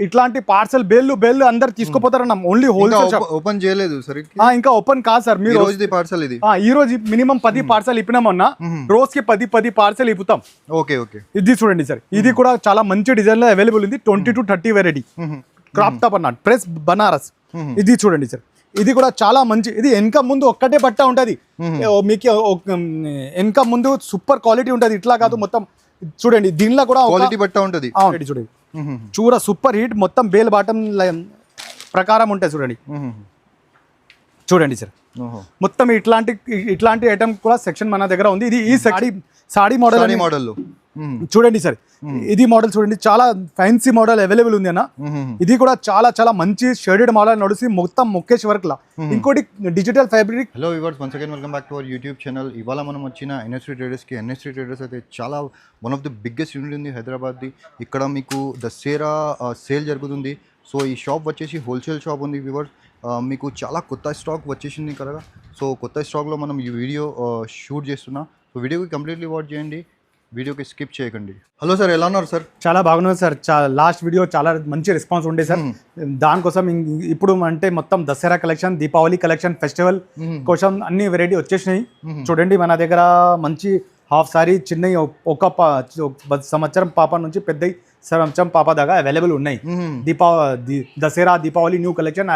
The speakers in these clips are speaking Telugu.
ఇట్లాంటి పార్సల్ బేళ్ళు అందరు తీసుకుపోతారన్న ఓన్లీ హోల్సేల్ షాప్. ఓపెన్ చేయలేదు సార్, ఇంకా ఓపెన్ కాదు సార్. మీరు పార్సల్ ఇది ఈ రోజు మినిమం 10 పార్సల్ ఇప్పినామన్నా, రోజుకి 10 పార్సల్ ఇప్పుతాం. Okay okay. ఇది చూడండి సార్, ఇది కూడా చాలా మంచి డిజైన్ లో అవైలబుల్ ఉంది. 20 to 30 వెరైటీ క్రాప్ టాప్ అన్నట్టు, ప్రెస్ బనారస్. ఇది చూడండి సార్, ఇది కూడా చాలా మంచి. ఇది వెనక ముందు ఒక్కటే బట్ట ఉంటది మీకు, వెనక ముందు సూపర్ క్వాలిటీ ఉంటది. ఇట్లా కాదు, మొత్తం చూడండి దీనిలో కూడా క్వాలిటీ బట్ట ఉంటది. చూడండి చూడ సూపర్ హిట్, మొత్తం బేల్ బాటమ్ ప్రకారం ఉంటాయి. చూడండి చూడండి సార్, మొత్తం ఇట్లాంటి ఐటమ్ కూడా సెక్షన్ మన దగ్గర ఉంది. ఇది ఈ సాడీ మోడల్ చూడండి సార్, ఇది మోడల్ చూడండి, చాలా ఫ్యాన్సీ మోడల్ అవైలబుల్ ఉంది అన్న. ఇది కూడా చాలా మంచి షేడెడ్ మోడల్ నడుసి మొత్తం ముఖేష్ వర్క్ లా. ఇంకోటి digital fabric. Hello viewers, once again welcome back to our YouTube channel. ఇవాళ మనం వచ్చిన ఎన్ఎస్టీ ట్రేడర్స్ కి. ఎన్ఎస్టీ ట్రేడర్స్ అయితే చాలా one of the biggest unit ఉంది హైదరాబాద్ది. ఇక్కడ మీకు దసరా సేల్ జరుగుతుంది. సో ఈ షాప్ వచ్చేసి హోల్సేల్ షాప్ ఉంది వ్యూవర్స్. మీకు చాలా కొత్త స్టాక్ వచ్చేసింది కదా. సో కొత్త స్టాక్లో మనం ఈ వీడియో షూట్ చేస్తున్నా. సో వీడియోకి కంప్లీట్లీ వాచ్ చేయండి, వీడియోకి స్కిప్ చేయకండి. హలో సార్, ఎలా ఉన్నారు సార్? చాలా బాగున్నారు సార్. లాస్ట్ వీడియో చాలా మంచి రెస్పాన్స్ ఉండే సార్. దానికోసం ఇప్పుడు అంటే మొత్తం Dasara collection, Deepavali collection, festival కోసం అన్ని వెరైటీ వచ్చేసినాయి. చూడండి మన దగ్గర మంచి హాఫ్ సారీ, చిన్న ఒక సంవత్సరం పాప నుంచి పెద్ద సంవత్సరం పాప దాకా అవైలబుల్ ఉన్నాయి. Dasara Deepavali new collection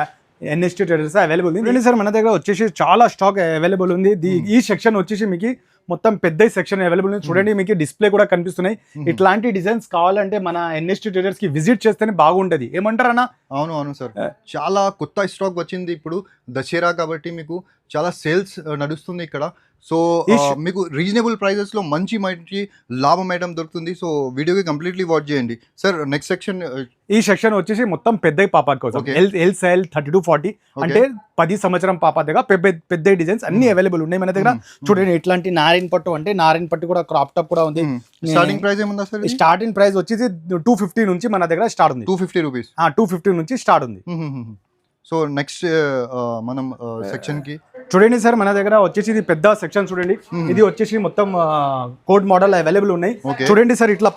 NST traders available ఉంది సార్. మన దగ్గర వచ్చేసి చాలా స్టాక్ అవైలబుల్ ఉంది. ఈ సెక్షన్ వచ్చేసి మీకు మొత్తం పెద్ద సెక్షన్ అవైలబుల్ ఉంది. చూడండి మీకు డిస్ప్లే కూడా కనిపిస్తున్నాయి. ఇట్లాంటి డిజైన్స్ కావాలంటే మన ఎన్ఎస్టీ ట్రేడర్స్ కి విజిట్ చేస్తేనే బాగుంటది. ఏమంటారన్నా? అవును సార్, చాలా కొత్త స్టాక్ వచ్చింది ఇప్పుడు దసరా కాబట్టి మీకు చాలా సేల్స్ నడుస్తుంది ఇక్కడ. సో మీకు రీజనబుల్ ప్రైజెస్ లో మంచి లాభం ఐటమ్ దొరుకుతుంది. సో వీడియోకి కంప్లీట్లీ వాచ్ చేయండి సార్. నెక్స్ట్ సెక్షన్, ఈ సెక్షన్ వచ్చేసి మొత్తం పెద్ద పాప కోసం ఎల్ సైజ్ 30 to 40 అంటే 10 సంవత్సరం పాప దగ్గర పెద్ద డిజైన్స్ అన్ని అవైలబుల్ ఉన్నాయి మన దగ్గర. చూడండి ఇట్లాంటి నారాయణ పట్టు, అంటే నారాయణ పట్టు కూడా క్రాప్ టాప్ కూడా ఉంది. స్టార్టింగ్ ప్రైస్ ఏముందా సార్? స్టార్టింగ్ ప్రైస్ వచ్చేసి 250 నుంచి మన దగ్గర స్టార్ట్ ఉంది. 250 రూపీస్, 250 నుంచి స్టార్ట్ ఉంది. సో నెక్స్ట్ మనం సెక్షన్ కి చూడండి సార్, మన దగ్గర వచ్చేసి ఇది పెద్ద సెక్షన్. చూడండి ఇది వచ్చేసి మొత్తం కోడ్ మోడల్ అవైలబుల్ ఉన్నాయి. చూడండి సార్, ఇట్లా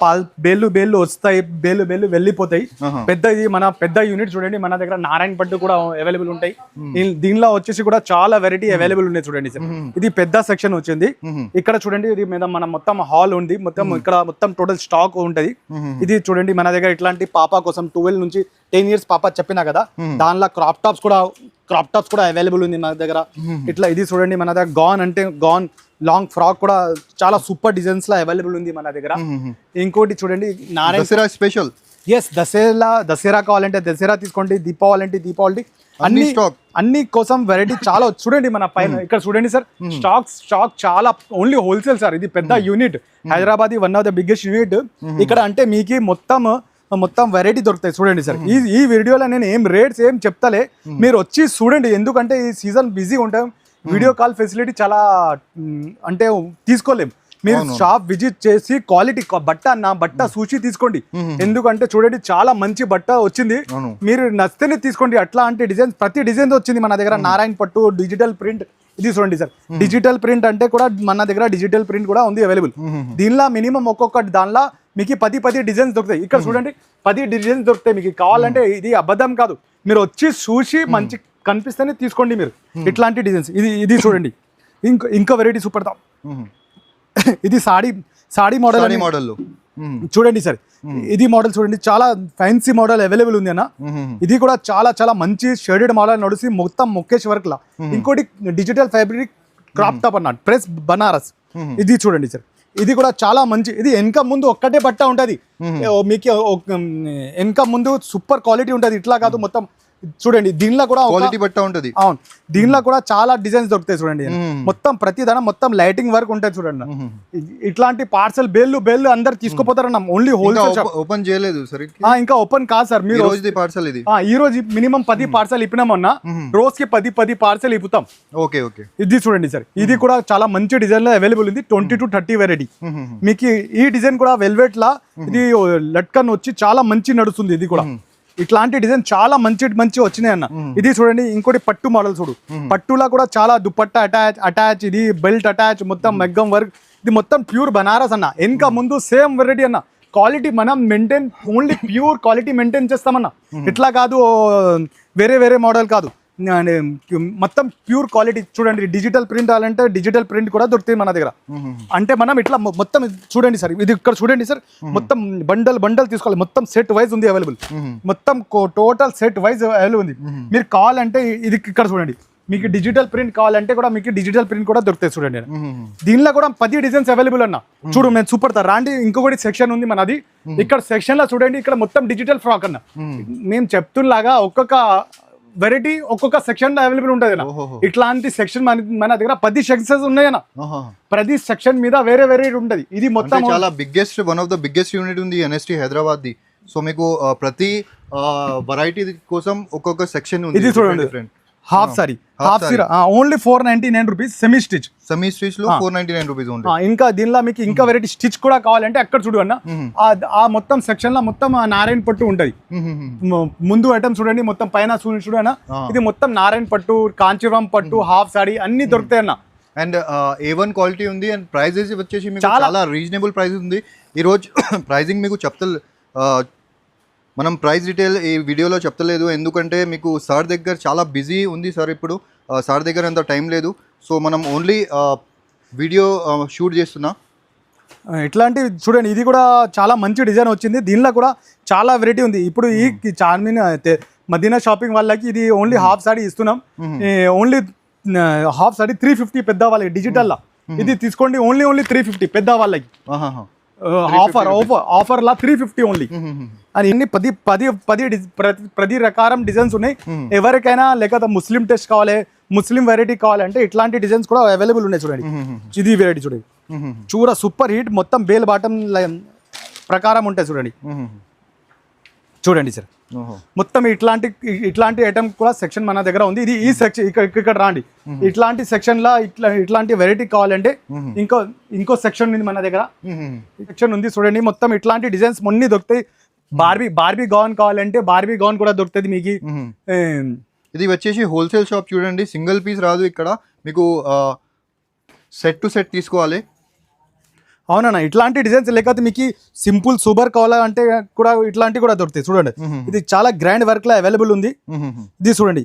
బేళ్ళు వస్తాయి, బేళ్ళు వెళ్ళిపోతాయి. ఇది మన పెద్ద యూనిట్. చూడండి మన దగ్గర నారాయణ పట్టు కూడా అవైలబుల్ ఉంటాయి. దీనిలో వచ్చేసి కూడా చాలా వెరైటీ అవైలబుల్ ఉన్నాయి. చూడండి సార్, ఇది పెద్ద సెక్షన్ వచ్చింది. ఇక్కడ చూడండి, ఇది మీద మన మొత్తం హాల్ ఉంది. ఇక్కడ మొత్తం టోటల్ స్టాక్ ఉంటది. ఇది చూడండి మన దగ్గర ఇట్లాంటి పాప కోసం 12 నుంచి 10 years పాప చెప్పినా కదా, దానిలో క్రాప్ టాప్స్ కూడా అవైలబుల్ ఉంది మన దగ్గర. ఇట్లా ఇది చూడండి మన దగ్గర గాన్ లాంగ్ ఫ్రాక్ కూడా చాలా సూపర్ డిజైన్స్ లో అవైలబుల్ ఉంది మన దగ్గర. ఇంకోటి చూడండి దసరా స్పెషల్. ఎస్, దసరా కావాలంటే దసరా తీసుకోండి, దీపావళి అంటే దీపావళి, అన్ని కోసం వెరైటీ చాలా. చూడండి మన పైన ఇక్కడ చూడండి సార్, స్టాక్ చాలా ఓన్లీ హోల్సేల్ సార్. ఇది పెద్ద unit, Hyderabad one of the biggest unit ఇక్కడ. అంటే మీకు మొత్తం వెరైటీ దొరుకుతాయి. చూడండి సార్, ఈ వీడియోలో నేను ఏం రేట్స్ ఏం చెప్తలే, మీరు వచ్చి చూడండి. ఎందుకంటే ఈ సీజన్ బిజీ ఉంటాం, వీడియో కాల్ ఫెసిలిటీ చాలా అంటే తీసుకోలేం. మీరు షాప్ విజిట్ చేసి క్వాలిటీ బట్ట చూసి తీసుకోండి. ఎందుకంటే చూడండి చాలా మంచి బట్ట వచ్చింది, మీరు నచ్చితేనే తీసుకోండి. అట్లాంటి డిజైన్స్, ప్రతి డిజైన్ వచ్చింది మన దగ్గర. నారాయణ పట్టు, డిజిటల్ ప్రింట్. ఇది చూడండి సార్, డిజిటల్ ప్రింట్ అంటే కూడా మన దగ్గర డిజిటల్ ప్రింట్ కూడా ఉంది అవైలబుల్. దీనిలో మినిమం ఒక్కొక్కటి దానిలో మీకు 10 డిజైన్స్ దొరుకుతాయి. ఇక్కడ చూడండి 10 డిజైన్స్ దొరుకుతాయి. మీకు కావాలంటే ఇది అబద్ధం కాదు, మీరు వచ్చి చూసి మంచి కనిపిస్తేనే తీసుకోండి మీరు. ఇట్లాంటి డిజైన్స్ ఇది చూడండి, ఇంకా వెరైటీ సూపర్ టాప్. ఇది సాడీ మోడల్ చూడండి సార్, ఇది మోడల్ చూడండి, చాలా ఫ్యాన్సీ మోడల్ అవైలబుల్ ఉంది అన్న. ఇది కూడా చాలా మంచి షేడెడ్ మోడల్ నడుసి మొత్తం ముఖేష్ వర్క్ లా. ఇంకోటి డిజిటల్ ఫ్యాబ్రిక్ క్రాప్ టాప్ అన్నట్టు, ప్రెస్ బనారస్. ఇది చూడండి సార్, ఇది కూడా చాలా మంచి. ఇది వెనక ముందు ఒక్కటే బట్ట ఉంటది మీకు, వెనక ముందు సూపర్ క్వాలిటీ ఉంటది. ఇట్లా కాదు, మొత్తం చూడండి దీనిలో కూడా క్వాలిటీ బట్ట ఉంటది. అవును, దీనిలో కూడా చాలా డిజైన్స్ దొరుకుతాయి. చూడండి మొత్తం ప్రతిదానం మొత్తం లైటింగ్ వర్క్ ఉంటుంది. చూడండి ఇట్లాంటి పార్సల్ బేళ్ళు అందరు తీసుకుపోతారన్న ఓన్లీ హోల్సేల్ షాప్. ఓపెన్ చేయలేదు సార్, ఇంకా ఓపెన్ కాదు సార్. మీరు పార్సల్ ఇది ఈ రోజు మినిమం 10 పార్సల్ ఇప్పినామన్నా, రోజుకి 10 పార్సల్ ఇప్పుతాం. Okay okay. ఇది చూడండి సార్, ఇది కూడా చాలా మంచి డిజైన్ లో అవైలబుల్ ఉంది. 20 to 30 వెరైటీ. మీకు ఈ డిజైన్ కూడా వెల్వెట్ లా, ఇది లట్కన్ వచ్చి చాలా మంచి నడుస్తుంది. ఇది కూడా ఇట్లాంటి డిజైన్ చాలా మంచి వచ్చినాయి అన్న. ఇది చూడండి, ఇంకోటి పట్టు మోడల్ చూడు, పట్టులా కూడా చాలా దుపట్టా అటాచ్, ఇది బెల్ట్ అటాచ్, మొత్తం మగ్గం వర్క్. ఇది మొత్తం ప్యూర్ బనారస్ అన్న. వెనక ముందు సేమ్ వెరైటీ అన్న. క్వాలిటీ మనం maintain only pure quality maintain చేస్తామన్నా. ఇట్లా కాదు వేరే వేరే మోడల్ కాదు, మొత్తం ప్యూర్ క్వాలిటీ. చూడండి డిజిటల్ ప్రింట్ కావాలంటే డిజిటల్ ప్రింట్ కూడా దొరుకుతుంది మన దగ్గర. అంటే మనం ఇట్లా మొత్తం చూడండి సార్, ఇది ఇక్కడ చూడండి సార్, మొత్తం బండల్ తీసుకోవాలి, మొత్తం సెట్ వైజ్ ఉంది అవైలబుల్, మొత్తం టోటల్ సెట్ వైజ్ అవైలబుల్ ఉంది. మీరు కావాలంటే ఇది ఇక్కడ చూడండి, మీకు డిజిటల్ ప్రింట్ కావాలంటే కూడా మీకు డిజిటల్ ప్రింట్ కూడా దొరుకుతాయి. చూడండి దీనిలో కూడా 10 డిజైన్స్ అవైలబుల్ అన్న. చూడు నేను సూపర్ రాండి, ఇంకొకటి సెక్షన్ ఉంది మనది. ఇక్కడ సెక్షన్ లో చూడండి, ఇక్కడ మొత్తం డిజిటల్ ఫ్రాక్ అన్న. మేము చెప్తున్నలాగా ఒక్కొక్క వెరైటీ ఒక్కొక్క సెక్షన్ లో అవైలబుల్ ఉంటుంది అన్న. ఇట్లాంటి సెక్షన్ మన దగ్గర 10 సెక్షన్స్ ఉన్నాయన్న. ప్రతి సెక్షన్ మీద వేరే వేరే ఉంటది. ఇది మొత్తం చాలా biggest, one of the biggest unit ఉంది NST హైదరాబాద్ ది. సో మీకు ప్రతి వెరైటీ కోసం ఒక్కొక్క సెక్షన్ ఉంది. ఇది చూడండి, half sorry only 499 rupees, semi stitch లో 499 రూపీస్ ఉంది. ఇంకా దీనిలో మీకు ఇంకా వెరైటీ స్టిచ్ కూడా కావాలంటే అక్కడ చూడు అన్న, ఆ మొత్తం సెక్షన్ లో మొత్తం నారాయణ పట్టు ఉంటది. ముందు ఐటమ్ చూడండి, మొత్తం పైన చూడు అన్న, ఇది మొత్తం నారాయణ పట్టు, కాంచీవరం పట్టు, హాఫ్ సారీ అన్ని దొరుకుతాయి అన్న. అండ్ A1 క్వాలిటీ ఉంది. అండ్ ప్రైజెస్ వచ్చేసి మీకు చాలా రీజనబుల్ ప్రైస్ ఉంది. ఈ రోజు ప్రైజింగ్ మీకు మనం ప్రైస్ డీటెయిల్ ఈ వీడియోలో చెప్తలేదు, ఎందుకంటే మీకు సార్ దగ్గర చాలా బిజీ ఉంది సార్. ఇప్పుడు సార్ దగ్గర అంత టైం లేదు, సో మనం ఓన్లీ వీడియో షూట్ చేస్తున్నా. ఇట్లాంటి చూడండి, ఇది కూడా చాలా మంచి డిజైన్ వచ్చింది. దీనిలో కూడా చాలా వెరైటీ ఉంది. ఇప్పుడు ఈ చార్మిన్ మదీనా షాపింగ్ వాళ్ళకి ఇది ఓన్లీ హాఫ్ సారీ ఇస్తున్నాం. ఓన్లీ హాఫ్ సారీ 350 పెద్ద వాళ్ళకి డిజిటల్లో. ఇది తీసుకోండి, ఓన్లీ 350 పెద్ద వాళ్ళకి. ఆఫర్ లా 350 ఓన్లీ. అని ఎన్ని 10 రకారం డిజైన్స్ ఉన్నాయి. ఎవరికైనా లేకపోతే ముస్లిం టెస్ట్ కావాలి, ముస్లిం వెరైటీ కావాలంటే ఇట్లాంటి డిజైన్స్ కూడా అవైలబుల్ ఉన్నాయి. చూడండి ఇది వెరైటీ చూడండి, చూడ సూపర్ హిట్, మొత్తం బేల్ బాటమ్ ప్రకారం ఉంటాయి. చూడండి సార్, మొత్తం ఇట్లాంటి ఐటమ్ కూడా సెక్షన్ మన దగ్గర ఉంది. ఇది ఈ సెక్షన్ ఇక్కడ రాండి, ఇట్లాంటి సెక్షన్ లా ఇట్లాంటి వెరైటీ కావాలంటే ఇంకో సెక్షన్ ఉంది మన దగ్గర. సెక్షన్ ఉంది చూడండి, మొత్తం ఇట్లాంటి డిజైన్స్ మొన్ని దొరుకుతాయి. బార్బీ గౌన్ కావాలంటే బార్బీ గౌన్ కూడా దొరుకుతుంది మీకు. ఇది వచ్చేసి హోల్సేల్ షాప్. చూడండి సింగిల్ పీస్ రాదు ఇక్కడ, మీకు సెట్ టు సెట్ తీసుకోవాలి. అవునన్నా, ఇట్లాంటి డిజైన్స్ లేకపోతే మీకు సింపుల్ సూపర్ కావాలంటే కూడా ఇట్లాంటివి కూడా దొరుకుతాయి. చూడండి ఇది చాలా గ్రాండ్ వర్క్ లో అవైలబుల్ ఉంది. ఇది చూడండి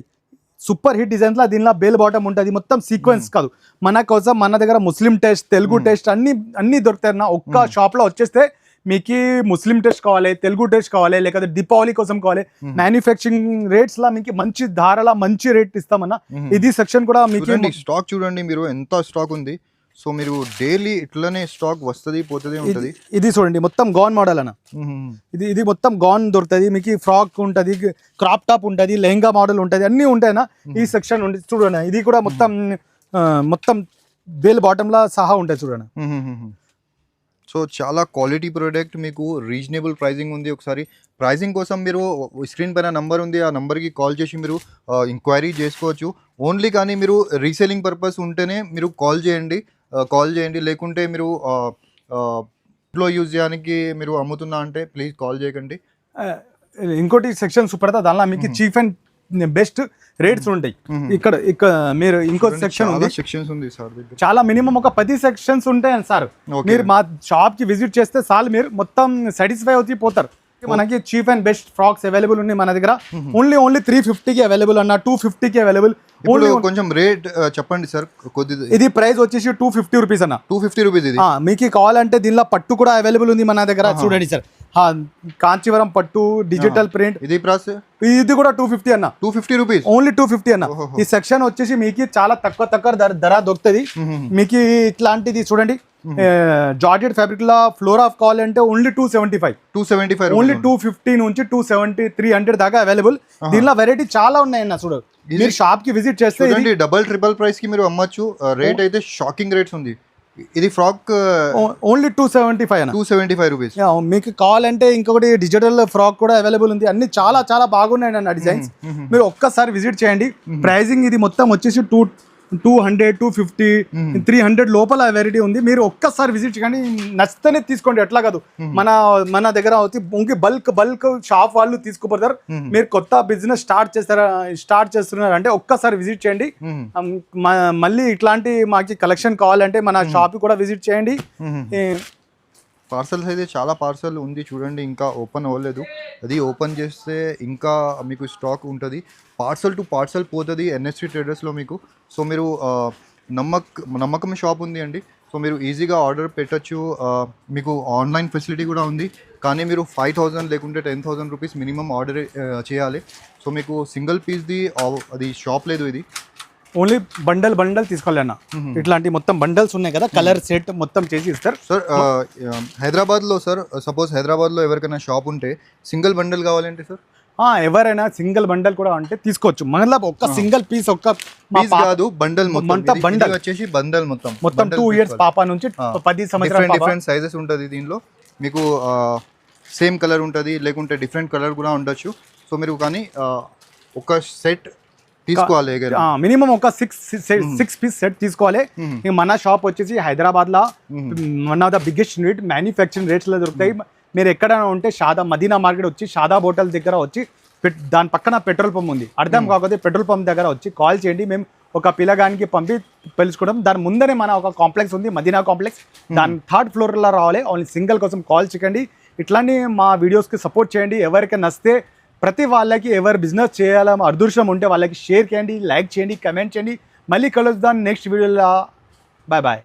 సూపర్ హిట్ డిజైన్స్ లా, దీనిలో బేల్ బాటమ్ ఉంటుంది, మొత్తం సీక్వెన్స్ కాదు. మన కోసం మన దగ్గర ముస్లిం టెస్ట్, తెలుగు టెస్ట్ అన్ని దొరుకుతాయి అన్న. ఒక్క షాప్ లో వచ్చేస్తే మీకు ముస్లిం టెస్ట్ కావాలి, తెలుగు టెస్ట్ కావాలి, లేకపోతే దీపావళి కోసం కావాలి, మ్యానుఫ్యాక్చరింగ్ రేట్స్ లా మీకు మంచి ధారలా మంచి రేట్ ఇస్తామన్నా. ఇది సెక్షన్ కూడా మీకు స్టాక్ చూడండి, మీరు ఎంత స్టాక్ ఉంది. సో మీరు డైలీ ఇట్లనే స్టాక్ వస్తుంది పోతుంది ఉంటుంది. ఇది చూడండి మొత్తం గౌన్ మోడల్ అన్న. ఇది మొత్తం గౌన్ దొరుకుతుంది మీకు. ఫ్రాక్ ఉంటుంది, క్రాప్ టాప్ ఉంటుంది, లెహంగా మోడల్ ఉంటుంది, అన్నీ ఉంటాయన్నా. ఈ సెక్షన్ ఉంది చూడండి, ఇది కూడా మొత్తం బేల్ బాటమ్ లా సహా ఉంటాయి చూడండి. సో చాలా క్వాలిటీ ప్రోడక్ట్, మీకు రీజనబుల్ ప్రైజింగ్ ఉంది. ఒకసారి ప్రైజింగ్ కోసం మీరు స్క్రీన్ పైన నంబర్ ఉంది, ఆ నంబర్కి కాల్ చేసి మీరు ఎంక్వైరీ చేసుకోవచ్చు ఓన్లీ. కానీ మీరు రీసేలింగ్ పర్పస్ ఉంటేనే మీరు కాల్ చేయండి, లేకుంటే మీరు ఇంట్లో యూజ్ చేయడానికి మీరు అమ్ముతున్నా అంటే ప్లీజ్ కాల్ చేయకండి. ఇంకోటి సెక్షన్ సూపర్, దానిలో మీకు చీఫ్ అండ్ బెస్ట్ రేట్స్ ఉంటాయి. ఇక్కడ మీరు ఇంకో సెక్షన్ ఉంది సార్, చాలా మినిమం ఒక 10 సెక్షన్స్ ఉంటాయి సార్. మీరు మా షాప్ కి విజిట్ చేస్తే చాలు, మీరు మొత్తం సాటిస్ఫై అవుతూ పోతారు. మనకి chief and best frocks available ఉన్నాయి మన దగ్గర. ఓన్లీ 350కి అవైలబుల్ అన్న, 250కి అవైలబుల్. కొంచెం రేట్ చెప్పండి సార్ కొద్దిగా. ఇది ప్రైస్ వచ్చేసి 250 రూపీస్ అన్న. 250 రూపీస్. ఇది మీకు కావాలంటే దీనిలో పట్టు కూడా అవైలబుల్ ఉంది మన దగ్గర. చూడండి సార్, కాంచీవరం పట్టు డిజిటల్ ప్రింట్. ఇది కూడా 250 అన్న. 250 రూపీస్, ఓన్లీ 250 అన్న. ఈ సెక్షన్ వచ్చేసి మీకు చాలా తక్కువ ధర దొరుకుతుంది మీకు. ఇట్లాంటిది చూడండి, జార్జెట్ ఫ్యాబ్రిక్ లా ఫ్లోరా కావాలంటే ఓన్లీ 275. ఓన్లీ 250 నుంచి 270, 300 దాకా అవైలబుల్. దీనిలో వెరైటీ చాలా ఉన్నాయి అన్న. చూడు మీరు షాప్ కి విజిట్ చేస్తే డబల్ ట్రిపుల్ ప్రైస్ కి మీరు అమ్మచ్చు. రేట్ అయితే షాకింగ్ రేట్స్ ఉంది. ఇది ఫ్రాక్ ఓన్లీ 275 అన్న. 275 రూపీస్. మీకు కావాలంటే ఇంకొకటి డిజిటల్ ఫ్రాక్ కూడా అవైలబుల్ ఉంది. అన్ని చాలా బాగున్నాయి అన్న డిజైన్స్. మీరు ఒక్కసారి విజిట్ చేయండి. ప్రైజింగ్ ఇది మొత్తం వచ్చేసి 200, 250, 300 లోపల వెరైటీ ఉంది. మీరు ఒక్కసారి విజిట్ చేయండి, నచ్చితేనే తీసుకోండి. ఎట్లా కాదు, మన దగ్గర అవుతుంది బల్క్ షాప్ వాళ్ళు తీసుకుపోతారు. మీరు కొత్త బిజినెస్ స్టార్ట్ చేస్తున్నారు అంటే ఒక్కసారి విజిట్ చేయండి. మళ్ళీ ఇట్లాంటి మాకి కలెక్షన్ కావాలంటే మన షాప్ కూడా విజిట్ చేయండి. పార్సల్స్ అయితే చాలా పార్సల్ ఉంది చూడండి, ఇంకా ఓపెన్ అవ్వలేదు. అది ఓపెన్ చేస్తే ఇంకా మీకు స్టాక్ ఉంటుంది. పార్సల్ టు పార్సల్ పోతుంది ఎన్ఎస్టీ ట్రేడర్స్లో మీకు. సో మీరు నమ్మకం షాప్ ఉంది అండి. సో మీరు ఈజీగా ఆర్డర్ పెట్టచ్చు. మీకు ఆన్లైన్ ఫెసిలిటీ కూడా ఉంది. కానీ మీరు 5,000 లేకుంటే 10,000 రూపీస్ మినిమం ఆర్డర్ చేయాలి. సో మీకు సింగిల్ పీస్ది అది షాప్ లేదు, ఇది ఓన్లీ బండల్ తీసుకోవాలన్నా. ఇట్లాంటి మొత్తం బండల్స్ ఉన్నాయి కదా, కలర్ సెట్ మొత్తం చేసి ఇస్తారు సార్. హైదరాబాద్లో సార్, సపోజ్ హైదరాబాద్లో ఎవరికైనా షాప్ ఉంటే సింగిల్ బండల్ కావాలంటే సార్, ఎవరైనా సింగిల్ బండల్ కూడా అంటే తీసుకోవచ్చు. మన ఒక్క సింగిల్ పీస్ పీస్ కాదు, బండల్ మొత్తం. బండల్ వచ్చేసి బండల్ మొత్తం 2 ఇయర్స్ పాప నుంచి 10 సంవత్సరాల డిఫరెంట్ సైజెస్ ఉంటుంది దీనిలో. మీకు సేమ్ కలర్ ఉంటుంది, లేకుంటే డిఫరెంట్ కలర్ కూడా ఉండొచ్చు. సో మీరు కానీ ఒక సెట్ తీసుకోవాలి, మినిమం ఒక 6 పీస్ సెట్ తీసుకోవాలి. మన షాప్ వచ్చేసి హైదరాబాద్ లో one of the biggest unit, manufacturing rates లో దొరుకుతాయి. మీరు ఎక్కడైనా ఉంటే మదీనా మార్కెట్ వచ్చి షాదాబ్ హోటల్ దగ్గర వచ్చి దాని పక్కన పెట్రోల్ పంప్ ఉంది, అర్థం కాకపోతే పెట్రోల్ పంప్ దగ్గర వచ్చి కాల్ చేయండి. మేము ఒక పిల్లగానికి పంపి పిలుచుకోవడం. దాని ముందరే మన ఒక కాంప్లెక్స్ ఉంది, మదీనా కాంప్లెక్స్. దాని 3rd ఫ్లోర్లో రావాలి. ఓన్లీ సింగిల్ కోసం కాల్ చేయండి. ఇట్లాంటి మా వీడియోస్కి సపోర్ట్ చేయండి. ఎవరికి నచ్చితే ప్రతి వాళ్ళకి ఎవరు బిజినెస్ చేయాలని అదృష్టం ఉంటే వాళ్ళకి షేర్ చేయండి, లైక్ చేయండి, కమెంట్ చేయండి. మళ్ళీ కలుద్దాం నెక్స్ట్ వీడియోలో. Bye bye.